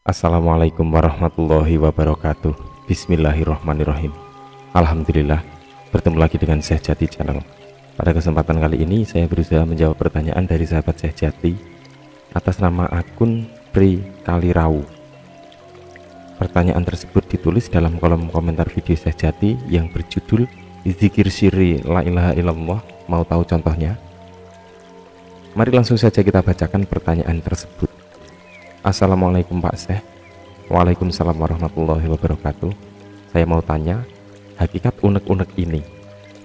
Assalamualaikum warahmatullahi wabarakatuh. Bismillahirrahmanirrahim. Alhamdulillah, bertemu lagi dengan Syekh Jati Channel. Pada kesempatan kali ini saya berusaha menjawab pertanyaan dari sahabat Syekh Jati atas nama akun Pri Kalirau. Pertanyaan tersebut ditulis dalam kolom komentar video Syekh Jati yang berjudul Zikir Syirri La Ilaha Illallah. Mau tahu contohnya? Mari langsung saja kita bacakan pertanyaan tersebut. Assalamualaikum Pak Syekh. Waalaikumsalam warahmatullahi wabarakatuh. Saya mau tanya, hakikat unek-unek ini,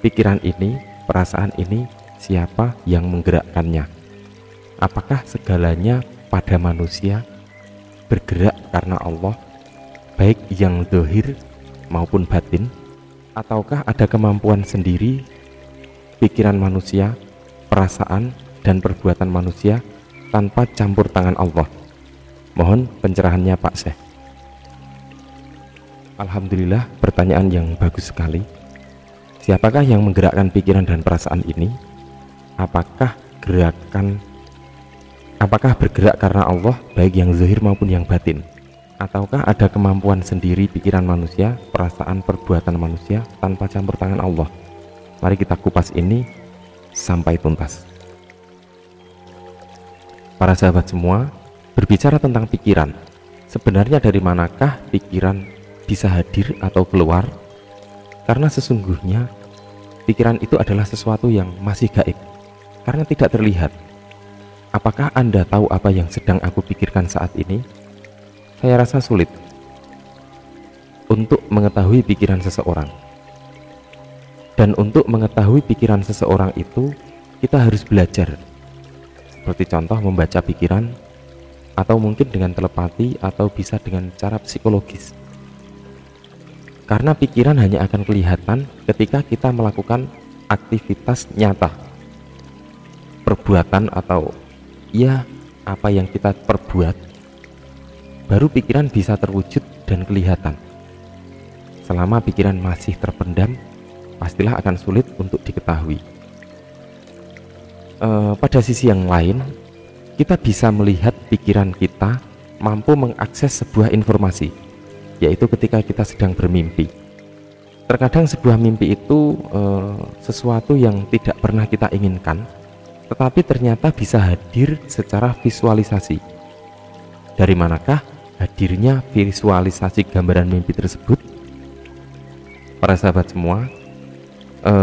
pikiran ini, perasaan ini, siapa yang menggerakkannya? Apakah segalanya pada manusia bergerak karena Allah, baik yang zahir maupun batin? Ataukah ada kemampuan sendiri pikiran manusia, perasaan dan perbuatan manusia tanpa campur tangan Allah? Mohon pencerahannya Pak Syekh. Alhamdulillah, pertanyaan yang bagus sekali. Siapakah yang menggerakkan pikiran dan perasaan ini? Apakah bergerak karena Allah, baik yang zahir maupun yang batin? Ataukah ada kemampuan sendiri pikiran manusia, perasaan, perbuatan manusia tanpa campur tangan Allah? Mari kita kupas ini sampai tuntas. Para sahabat semua, berbicara tentang pikiran, sebenarnya dari manakah pikiran bisa hadir atau keluar? Karena sesungguhnya pikiran itu adalah sesuatu yang masih gaib, karena tidak terlihat. Apakah Anda tahu apa yang sedang aku pikirkan saat ini? Saya rasa sulit untuk mengetahui pikiran seseorang. Dan untuk mengetahui pikiran seseorang itu, kita harus belajar. Seperti contoh membaca pikiran, atau mungkin dengan telepati, atau bisa dengan cara psikologis. Karena pikiran hanya akan kelihatan ketika kita melakukan aktivitas nyata, perbuatan atau ya apa yang kita perbuat, baru pikiran bisa terwujud dan kelihatan. Selama pikiran masih terpendam, pastilah akan sulit untuk diketahui. Pada sisi yang lain, kita bisa melihat pikiran kita mampu mengakses sebuah informasi, yaitu ketika kita sedang bermimpi. Terkadang sebuah mimpi itu sesuatu yang tidak pernah kita inginkan, tetapi ternyata bisa hadir secara visualisasi. Dari manakah hadirnya visualisasi gambaran mimpi tersebut? Para sahabat semua,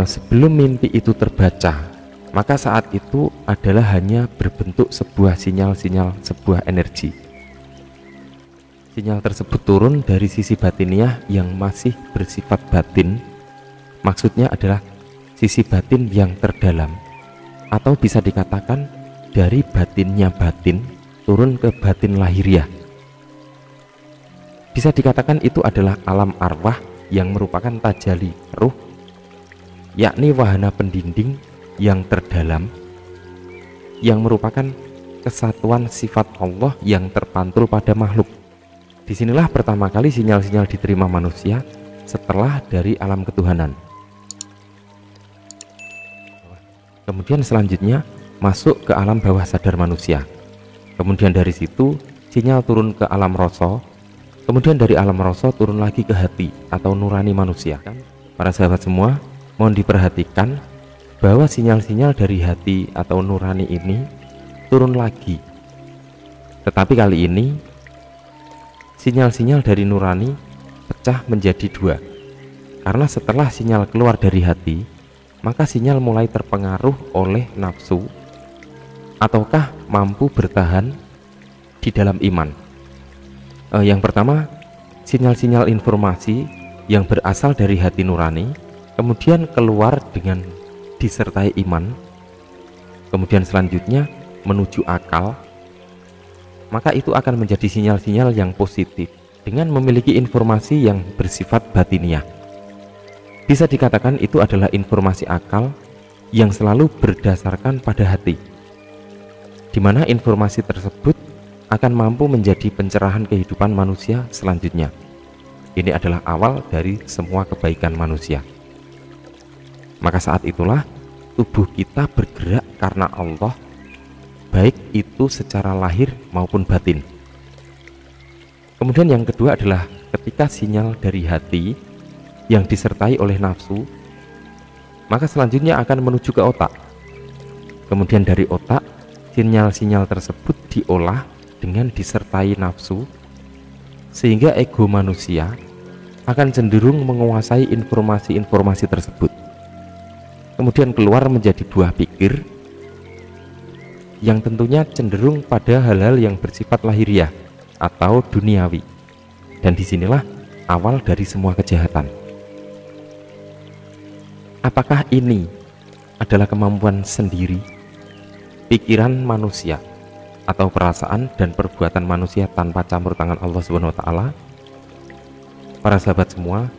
sebelum mimpi itu terbaca, maka saat itu adalah hanya berbentuk sebuah sinyal-sinyal, sebuah energi. Sinyal tersebut turun dari sisi batiniah yang masih bersifat batin. Maksudnya adalah sisi batin yang terdalam, atau bisa dikatakan dari batinnya batin turun ke batin lahiriah. Bisa dikatakan itu adalah alam arwah yang merupakan tajali ruh, yakni wahana pendinding yang terdalam, yang merupakan kesatuan sifat Allah yang terpantul pada makhluk. Disinilah pertama kali sinyal-sinyal diterima manusia setelah dari alam ketuhanan. Kemudian selanjutnya masuk ke alam bawah sadar manusia. Kemudian dari situ sinyal turun ke alam rasa. Kemudian dari alam rasa turun lagi ke hati atau nurani manusia. Para sahabat semua, mohon diperhatikan bahwa sinyal-sinyal dari hati atau nurani ini turun lagi. Tetapi kali ini sinyal-sinyal dari nurani pecah menjadi dua. Karena setelah sinyal keluar dari hati, maka sinyal mulai terpengaruh oleh nafsu ataukah mampu bertahan di dalam iman. Yang pertama, sinyal-sinyal informasi yang berasal dari hati nurani kemudian keluar dengan disertai iman, kemudian selanjutnya menuju akal, maka itu akan menjadi sinyal-sinyal yang positif dengan memiliki informasi yang bersifat batiniah. Bisa dikatakan itu adalah informasi akal yang selalu berdasarkan pada hati, di mana informasi tersebut akan mampu menjadi pencerahan kehidupan manusia selanjutnya. Ini adalah awal dari semua kebaikan manusia. Maka saat itulah tubuh kita bergerak karena Allah, baik itu secara lahir maupun batin. Kemudian yang kedua adalah ketika sinyal dari hati yang disertai oleh nafsu, maka selanjutnya akan menuju ke otak. Kemudian dari otak, sinyal-sinyal tersebut diolah dengan disertai nafsu, sehingga ego manusia akan cenderung menguasai informasi-informasi tersebut. Kemudian keluar menjadi buah pikir yang tentunya cenderung pada hal-hal yang bersifat lahiriah atau duniawi. Dan disinilah awal dari semua kejahatan. Apakah ini adalah kemampuan sendiri, pikiran manusia, atau perasaan dan perbuatan manusia tanpa campur tangan Allah SWT? Para sahabat semua,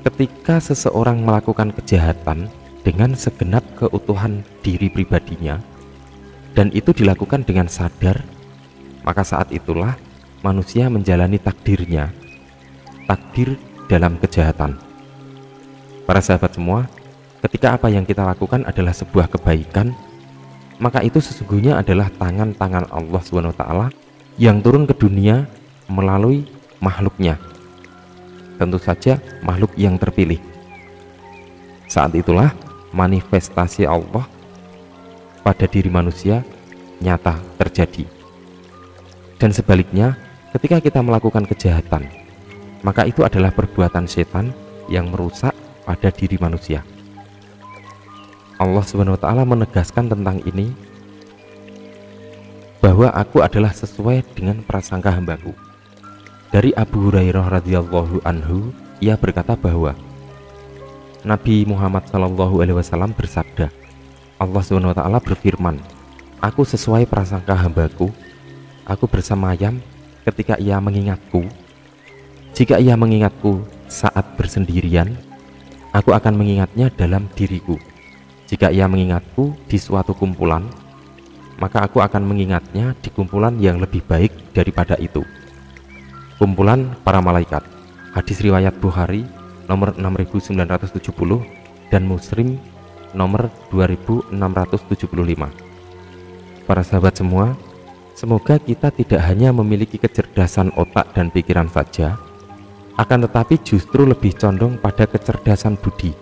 ketika seseorang melakukan kejahatan dengan segenap keutuhan diri pribadinya, dan itu dilakukan dengan sadar, maka saat itulah manusia menjalani takdirnya, takdir dalam kejahatan. Para sahabat semua, ketika apa yang kita lakukan adalah sebuah kebaikan, maka itu sesungguhnya adalah tangan-tangan Allah SWT yang turun ke dunia melalui makhluknya, tentu saja makhluk yang terpilih. Saat itulah manifestasi Allah pada diri manusia nyata terjadi. Dan sebaliknya, ketika kita melakukan kejahatan, maka itu adalah perbuatan setan yang merusak pada diri manusia. Allah SWT menegaskan tentang ini, bahwa aku adalah sesuai dengan prasangka hambaku. Dari Abu Hurairah radhiyallahu anhu, ia berkata bahwa Nabi Muhammad SAW bersabda, Allah SWT berfirman, aku sesuai prasangka hambaku, aku bersemayam ketika ia mengingatku. Jika ia mengingatku saat bersendirian, aku akan mengingatnya dalam diriku. Jika ia mengingatku di suatu kumpulan, maka aku akan mengingatnya di kumpulan yang lebih baik daripada itu, kumpulan para malaikat. Hadis riwayat Bukhari nomor 6970 dan Muslim nomor 2675. Para sahabat semua, semoga kita tidak hanya memiliki kecerdasan otak dan pikiran saja, akan tetapi justru lebih condong pada kecerdasan budi,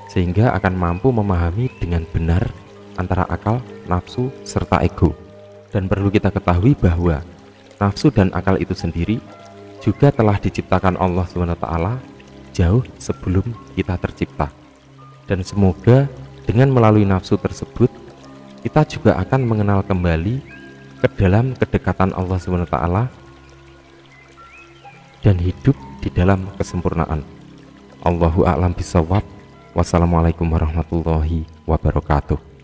sehingga akan mampu memahami dengan benar antara akal, nafsu, serta ego. Dan perlu kita ketahui bahwa nafsu dan akal itu sendiri juga telah diciptakan Allah SWT jauh sebelum kita tercipta. Dan semoga dengan melalui nafsu tersebut, kita juga akan mengenal kembali ke dalam kedekatan Allah SWT dan hidup di dalam kesempurnaan. Allahu a'lam bishawab. Wassalamualaikum warahmatullahi wabarakatuh.